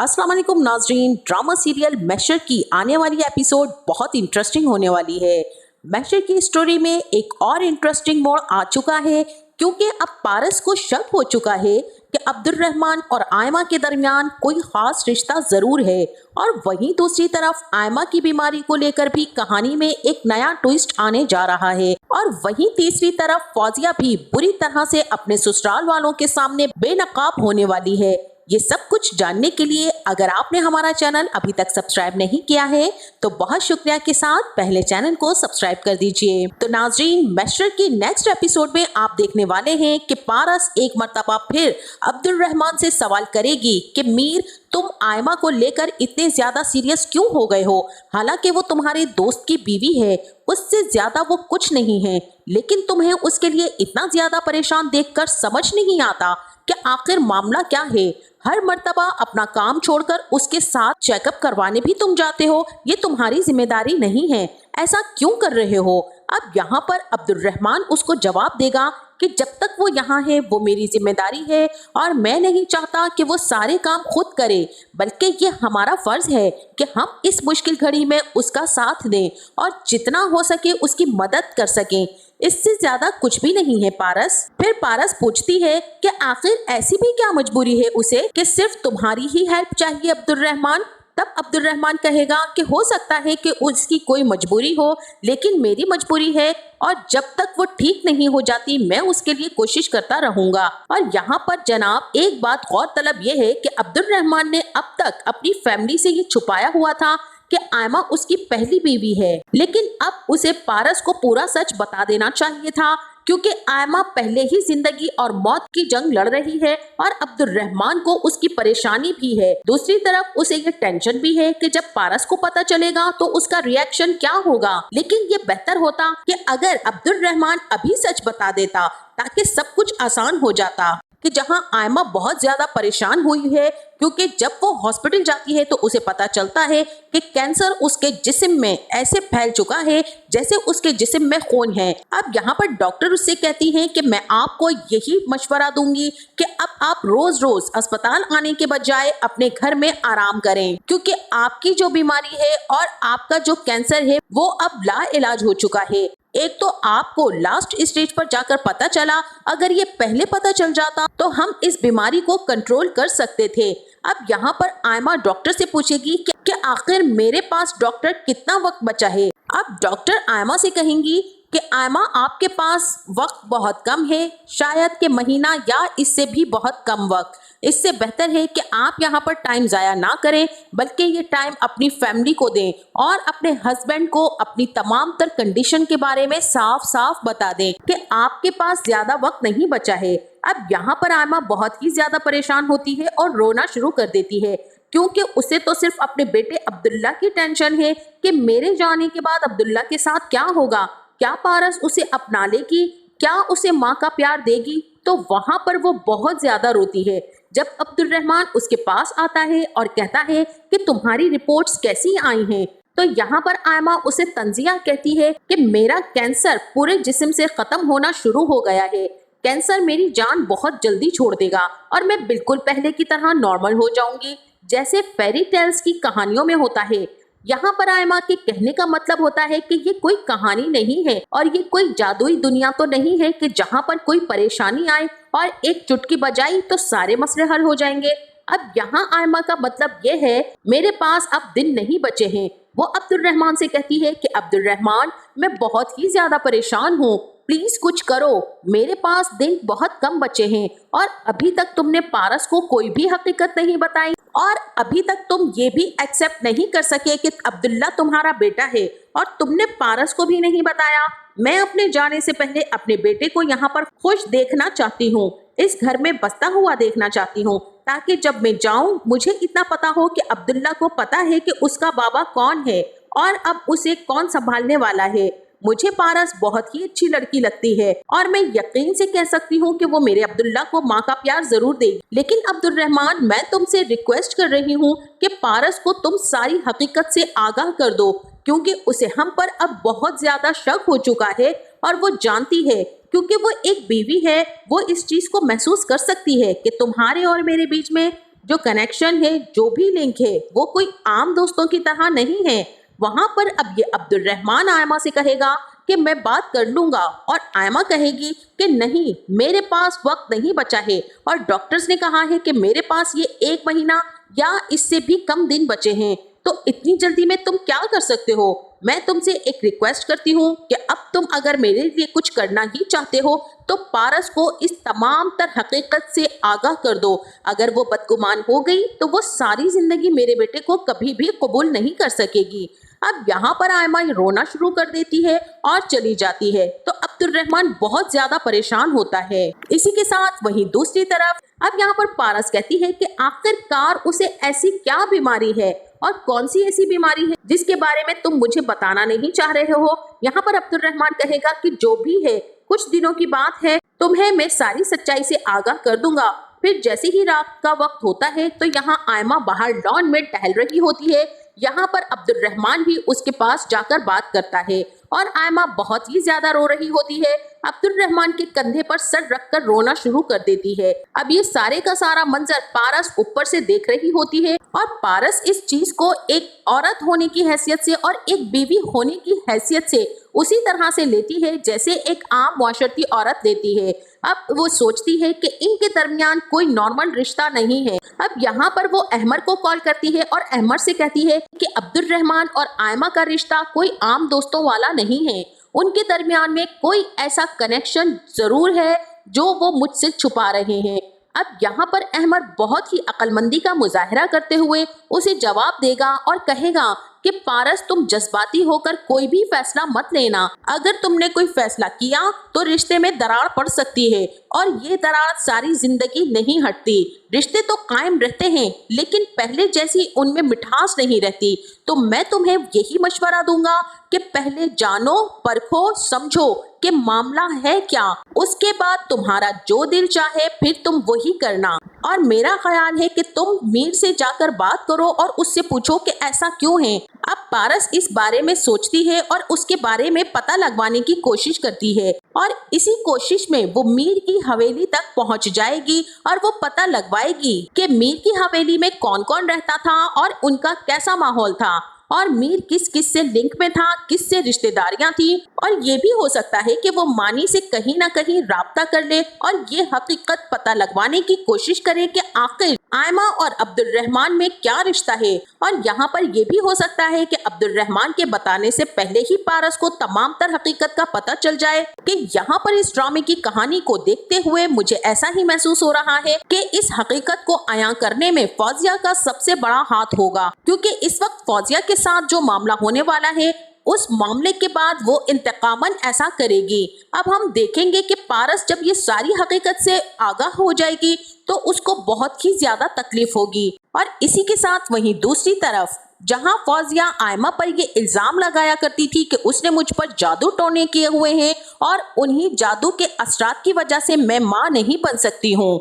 अस्सलाम वालेकुम नाजरीन। ड्रामा सीरियल महशर की आने वाली एपिसोड बहुत इंटरेस्टिंग होने वाली है। महशर की स्टोरी में एक और इंटरेस्टिंग मोड़ आ चुका है, क्योंकि अब पारस को शक हो चुका है कि अब्दुल रहमान और आयमा के दरमियान कोई खास रिश्ता जरूर है। और वहीं दूसरी तरफ आयमा की बीमारी को लेकर भी कहानी में एक नया ट्विस्ट आने जा रहा है। और वहीं तीसरी तरफ फौजिया भी बुरी तरह से अपने ससुराल वालों के सामने बेनकाब होने वाली है। ये सब कुछ जानने के लिए अगर आपने हमारा चैनल अभी तक सब्सक्राइब नहीं किया है तो बहुत शुक्रिया के साथ पहले चैनल को सब्सक्राइब कर दीजिए। तो नाजरीन, महशर की नेक्स्ट एपिसोड में आप देखने वाले हैं कि पारस एक मर्तबा फिर अब्दुल रहमान से सवाल करेगी कि मीर, तुम आयमा को लेकर इतने ज्यादा सीरियस क्यों हो गए हो? हालांकि वो तुम्हारे दोस्त की बीवी है, उससे ज्यादा वो कुछ नहीं है, लेकिन तुम्हें उसके लिए इतना ज्यादा परेशान देखकर समझ नहीं आता कि आखिर मामला क्या है। हर मर्तबा अपना काम छोड़कर उसके साथ चेकअप करवाने भी तुम जाते हो, ये तुम्हारी जिम्मेदारी नहीं है, ऐसा क्यों कर रहे हो? अब यहाँ पर अब्दुल रहमान उसको जवाब देगा कि जब तक वो यहाँ है वो मेरी जिम्मेदारी है और मैं नहीं चाहता कि वो सारे काम खुद करे, बल्कि ये हमारा फर्ज है कि हम इस मुश्किल घड़ी में उसका साथ दें और जितना हो सके उसकी मदद कर सकें। इससे ज्यादा कुछ भी नहीं है पारस। फिर पारस पूछती है कि आखिर ऐसी भी क्या मजबूरी है उसे कि सिर्फ तुम्हारी ही हेल्प चाहिए अब्दुल रहमान? तब अब्दुल रहमान कहेगा कि हो सकता है कि उसकी कोई मजबूरी हो, लेकिन मेरी मजबूरी है और जब तक वो ठीक नहीं हो जाती मैं उसके लिए कोशिश करता रहूंगा। और यहाँ पर जनाब एक बात गौरतलब ये है कि अब्दुल रहमान ने अब तक अपनी फैमिली से ये छुपाया हुआ था कि आयमा उसकी पहली बीवी है, लेकिन अब उसे पारस को पूरा सच बता देना चाहिए था, क्योंकि आयमा पहले ही जिंदगी और मौत की जंग लड़ रही है और अब्दुल रहमान को उसकी परेशानी भी है। दूसरी तरफ उसे ये टेंशन भी है कि जब पारस को पता चलेगा तो उसका रिएक्शन क्या होगा। लेकिन ये बेहतर होता कि अगर अब्दुल रहमान अभी सच बता देता, ताकि सब कुछ आसान हो जाता। कि जहां आयमा बहुत ज्यादा परेशान हुई है, क्योंकि जब वो हॉस्पिटल जाती है तो उसे पता चलता है कि कैंसर उसके जिस्म में ऐसे फैल चुका है जैसे उसके जिस्म में खून है। अब यहाँ पर डॉक्टर उससे कहती हैं कि मैं आपको यही मशवरा दूंगी कि अब आप रोज रोज अस्पताल आने के बजाय अपने घर में आराम करें, क्योंकि आपकी जो बीमारी है और आपका जो कैंसर है वो अब ला इलाज हो चुका है। एक तो आपको लास्ट स्टेज पर जाकर पता चला, अगर ये पहले पता चल जाता तो हम इस बीमारी को कंट्रोल कर सकते थे। अब यहाँ पर आयमा डॉक्टर से पूछेगी कि आखिर मेरे पास डॉक्टर कितना वक्त बचा है। अब डॉक्टर आयमा से कहेंगी कि आयमा आपके पास वक्त बहुत कम है, शायद के महीना या इससे भी बहुत कम वक्त। इससे बेहतर है कि आप यहाँ पर टाइम जाया ना करें, बल्कि ये टाइम अपनी फैमिली को दें और अपने हस्बैंड को अपनी तमाम तर कंडीशन के बारे में साफ साफ बता दें कि आपके पास ज्यादा वक्त नहीं बचा है। अब यहाँ पर आयमा बहुत ही ज्यादा परेशान होती है और रोना शुरू कर देती है, क्योंकि उसे तो सिर्फ अपने बेटे अब्दुल्ला की टेंशन है कि मेरे जाने के बाद अब्दुल्ला के साथ क्या होगा, क्या पारस उसे अपना लेगी, क्या उसे माँ का प्यार देगी। तो वहां पर वो बहुत ज्यादा रोती है। जब अब्दुल रहमान उसके पास आता है और कहता है कि तुम्हारी रिपोर्ट्स कैसी आई हैं, तो यहाँ पर आयमा उसे तंजिया कहती है कि मेरा कैंसर पूरे जिस्म से खत्म होना शुरू हो गया है, कैंसर मेरी जान बहुत जल्दी छोड़ देगा और मैं बिल्कुल पहले की तरह नॉर्मल हो जाऊंगी, जैसे फेरी टेल्स की कहानियों में होता है। यहाँ पर आयमा के कहने का मतलब होता है कि ये कोई कहानी नहीं है और ये कोई जादुई दुनिया तो नहीं है कि जहाँ पर कोई परेशानी आए और एक चुटकी बजाई तो सारे मसले हल हो जाएंगे। अब यहाँ आयमा का मतलब ये है मेरे पास अब दिन नहीं बचे हैं। वो अब्दुल रहमान से कहती है कि अब्दुल रहमान, मैं बहुत ही ज्यादा परेशान हूँ, प्लीज कुछ करो, मेरे पास दिन बहुत कम बचे हैं और अभी तक तुमने पारस को कोई भी हकीकत नहीं बताई और अभी तक तुम ये भी एक्सेप्ट नहीं कर सके कि अब्दुल्ला तुम्हारा बेटा है और तुमने पारस को भी नहीं बताया। मैं अपने जाने से पहले अपने बेटे को यहाँ पर खुश देखना चाहती हूँ, इस घर में बसता हुआ देखना चाहती हूँ, ताकि जब मैं जाऊँ मुझे इतना पता हो कि अब्दुल्ला को पता है कि उसका बाबा कौन है और अब उसे कौन संभालने वाला है। मुझे पारस बहुत ही अच्छी लड़की लगती है और मैं यकीन से कह सकती हूँ कि वो मेरे अब्दुल्ला को माँ का प्यार जरूर देगी। लेकिन अब्दुल रहमान, मैं तुमसे रिक्वेस्ट कर रही हूँ कि पारस को तुम सारी हकीकत से आगाह कर दो, क्योंकि उसे हम पर अब बहुत ज्यादा शक हो चुका है और वो जानती है, क्योंकि वो एक बीवी है, वो इस चीज को महसूस कर सकती है कि तुम्हारे और मेरे बीच में जो कनेक्शन है, जो भी लिंक है, वो कोई आम दोस्तों की तरह नहीं है। वहां पर अब ये अब्दुल-रहमान आयमा से कहेगा कि मैं बात कर लूंगा, और आयमा कहेगी कि नहीं, मेरे पास वक्त नहीं बचा है और डॉक्टर्स ने कहा है कि मेरे पास ये 1 महीना या इससे भी कम दिन बचे हैं, तो इतनी जल्दी में तुम क्या कर सकते हो? मैं तुमसे एक रिक्वेस्ट करती हूँ कि अब तुम अगर मेरे लिए कुछ करना ही चाहते हो तो पारस को इस तमाम तर हकीकत से आगाह कर दो। अगर वो बदगुमान हो गई तो वो सारी जिंदगी मेरे बेटे को कभी भी कबूल नहीं कर सकेगी। अब यहाँ पर आयमा रोना शुरू कर देती है और चली जाती है, तो अब्दुल-रहमान बहुत ज्यादा परेशान होता है। इसी के साथ वहीं दूसरी तरफ अब यहाँ पर पारस कहती है कि आखिरकार उसे ऐसी क्या बीमारी है और कौन सी ऐसी बीमारी है जिसके बारे में तुम मुझे बताना नहीं चाह रहे हो। यहाँ पर अब्दुल-रहमान कहेगा कि जो भी है, कुछ दिनों की बात है, तुम्हें मैं सारी सच्चाई से आगाह कर दूंगा। फिर जैसे ही रात का वक्त होता है तो यहाँ आयमा बाहर लॉन में टहल रही होती है। यहाँ पर अब्दुल-रहमान भी उसके पास जाकर बात करता है और आयमा बहुत ही ज्यादा रो रही होती है। अब्दुल-रहमान के कंधे पर सर रखकर रोना शुरू कर देती है। अब ये सारे का सारा मंजर पारस ऊपर से देख रही होती है और पारस इस चीज को एक औरत होने की हैसियत से और एक बीवी होने की हैसियत से उसी तरह से लेती है जैसे एक आम मुआशरती औरत लेती है। अब वो सोचती है कि इनके दरमियान कोई नॉर्मल रिश्ता नहीं है। अब यहाँ पर वो अहमर को कॉल करती है और अहमर से कहती है कि अब्दुल-रहमान और आयमा का रिश्ता कोई आम दोस्तों वाला नहीं है, उनके दरमियान में कोई ऐसा कनेक्शन जरूर है जो वो मुझसे छुपा रहे हैं। अब यहाँ पर अहमर बहुत ही अक्लमंदी का मुजाहरा करते हुए उसे जवाब देगा और कहेगा कि पारस, तुम जज्बाती होकर कोई भी फैसला मत लेना। अगर तुमने कोई फैसला किया तो रिश्ते में दरार पड़ सकती है और ये दरार सारी जिंदगी नहीं हटती। रिश्ते तो कायम रहते हैं लेकिन पहले जैसी उनमें मिठास नहीं रहती। तो मैं तुम्हें यही मशवरा दूंगा कि पहले जानो, परखो, समझो कि मामला है क्या, उसके बाद तुम्हारा जो दिल चाहे फिर तुम वही करना। और मेरा ख्याल है कि तुम मीर से जाकर बात करो और उससे पूछो कि ऐसा क्यों है। अब पारस इस बारे में सोचती है और उसके बारे में पता लगवाने की कोशिश करती है और इसी कोशिश में वो मीर की हवेली तक पहुंच जाएगी और वो पता लगवाएगी कि मीर की हवेली में कौन कौन रहता था और उनका कैसा माहौल था और मीर किस किस से लिंक में था, किस से रिश्तेदारियां थी। और ये भी हो सकता है कि वो मानी से कहीं ना कहीं राब्ता कर ले और ये हकीकत पता लगवाने की कोशिश करे कि आखिर आयमा और अब्दुल-रहमान में क्या रिश्ता है। और यहाँ पर यह भी हो सकता है कि अब्दुल-रहमान के बताने से पहले ही पारस को तमाम तर हकीकत का पता चल जाए। कि यहाँ पर इस ड्रामे की कहानी को देखते हुए मुझे ऐसा ही महसूस हो रहा है कि इस हकीकत को अयां करने में फौजिया का सबसे बड़ा हाथ होगा, क्योंकि इस वक्त फौजिया के साथ जो मामला होने वाला है उस मामले के बाद वो इंतकामन ऐसा करेगी। अब हम देखेंगे कि पारस जब ये सारी हकीकत से आगाह हो जाएगी तो उसको बहुत ही ज्यादा तकलीफ होगी। और इसी के साथ वहीं दूसरी तरफ जहां फौजिया आयमा पर ये इल्जाम लगाया करती थी कि उसने मुझ पर जादू टोने किए हुए हैं और उन्हीं जादू के असरात की वजह से मैं मां नहीं बन सकती हूँ,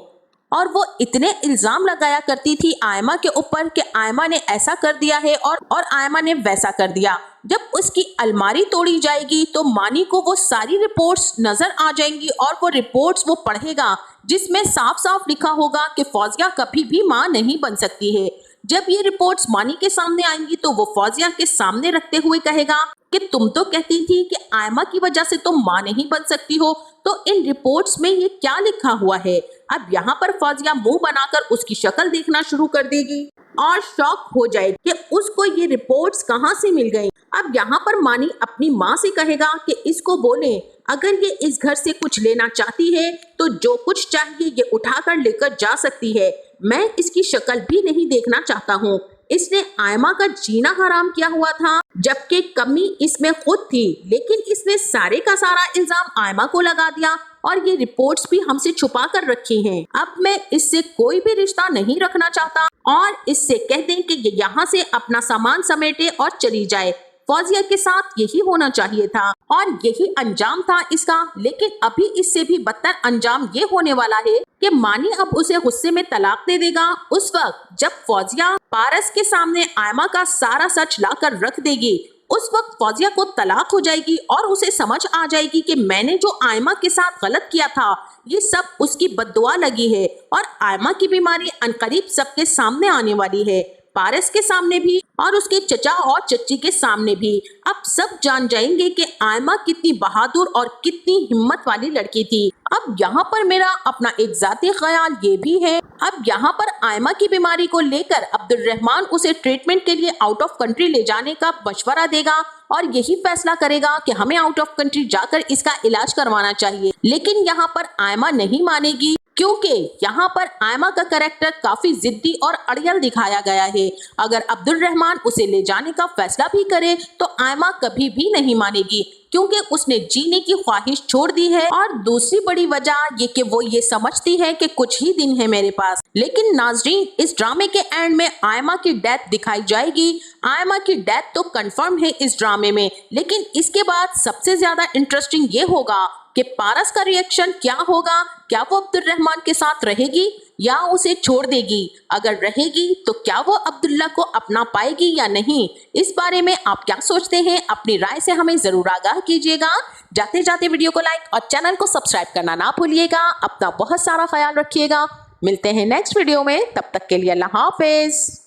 और वो इतने इल्जाम लगाया करती थी आयमा के ऊपर कि आयमा ने ऐसा कर दिया है और आयमा ने वैसा कर दिया। जब उसकी अलमारी तोड़ी जाएगी तो मानी को वो सारी रिपोर्ट्स नजर आ जाएंगी और वो रिपोर्ट्स वो पढ़ेगा जिसमें साफ साफ लिखा होगा कि फौजिया कभी भी मां नहीं बन सकती है। जब ये रिपोर्ट्स मानी के सामने आएंगी तो वो फौजिया के सामने रखते हुए कहेगा कि तुम तो कहती थी कि आयमा की वजह से तुम मां नहीं बन सकती हो, तो इन रिपोर्ट्स में ये क्या लिखा हुआ है। अब यहाँ पर फौजिया मुंह बनाकर उसकी शक्ल देखना शुरू कर देगी और शॉक हो जाएगी कि उसको ये रिपोर्ट्स कहाँ से मिल गई। अब यहाँ पर मानी अपनी माँ से कहेगा कि इसको बोले अगर ये इस घर से कुछ लेना चाहती है तो जो कुछ चाहिए ये उठाकर लेकर जा सकती है। मैं इसकी शक्ल भी नहीं देखना चाहता हूँ। इसने आयमा का जीना हराम किया हुआ था जबकि कमी इसमें खुद थी, लेकिन इसने सारे का सारा इल्जाम आयमा को लगा दिया और ये रिपोर्ट्स भी हमसे छुपा कर रखी हैं। अब मैं इससे कोई भी रिश्ता नहीं रखना चाहता और इससे कह दें कि ये यहाँ से अपना सामान समेटे और चली जाए। फौजिया के साथ यही होना चाहिए था और यही अंजाम था इसका, लेकिन अभी इससे भी बदतर अंजाम ये होने वाला है कि मानी अब उसे गुस्से में तलाक दे देगा। उस वक्त जब फौजिया पारस के सामने आयमा का सारा सच लाकर रख देगी उस वक्त फौजिया को तलाक हो जाएगी और उसे समझ आ जाएगी कि मैंने जो आयमा के साथ गलत किया था ये सब उसकी बद्दुआ लगी है और आयमा की बीमारी अनकरीब सबके सामने आने वाली है, पारस के सामने भी और उसके चचा और चच्ची के सामने भी। अब सब जान जाएंगे कि आयमा कितनी बहादुर और कितनी हिम्मत वाली लड़की थी। अब यहाँ पर मेरा अपना एक ज़ाती ख्याल ये भी है, अब यहाँ पर आयमा की बीमारी को लेकर अब्दुल रहमान उसे ट्रीटमेंट के लिए आउट ऑफ कंट्री ले जाने का मशवरा देगा और यही फैसला करेगा कि हमें आउट ऑफ कंट्री जाकर इसका इलाज करवाना चाहिए। लेकिन यहाँ पर आयमा नहीं मानेगी क्योंकि यहाँ पर आयमा का कैरेक्टर काफी जिद्दी और अड़ियल दिखाया गया है। अगर अब्दुल रहमान उसे ले जाने का फैसला भी करे तो आयमा कभी भी नहीं मानेगी क्योंकि उसने जीने की ख्वाहिश छोड़ दी है और दूसरी बड़ी वजह ये कि वो ये समझती है कि कुछ ही दिन है मेरे पास। लेकिन नाजरीन, इस ड्रामे के एंड में आयमा की डेथ दिखाई जाएगी। आयमा की डेथ तो कंफर्म है इस ड्रामे में, लेकिन इसके बाद सबसे ज्यादा इंटरेस्टिंग ये होगा कि पारस का रिएक्शन क्या होगा। क्या वो अब्दुल रहमान के साथ रहेगी या उसे छोड़ देगी? अगर रहेगी तो क्या वो अब्दुल्ला को अपना पाएगी या नहीं? इस बारे में आप क्या सोचते हैं? अपनी राय से हमें जरूर आगाह कीजिएगा। जाते जाते वीडियो को लाइक और चैनल को सब्सक्राइब करना ना भूलिएगा। अपना बहुत सारा ख्याल रखिएगा। मिलते हैं नेक्स्ट वीडियो में, तब तक के लिए अल्लाह हाफिज।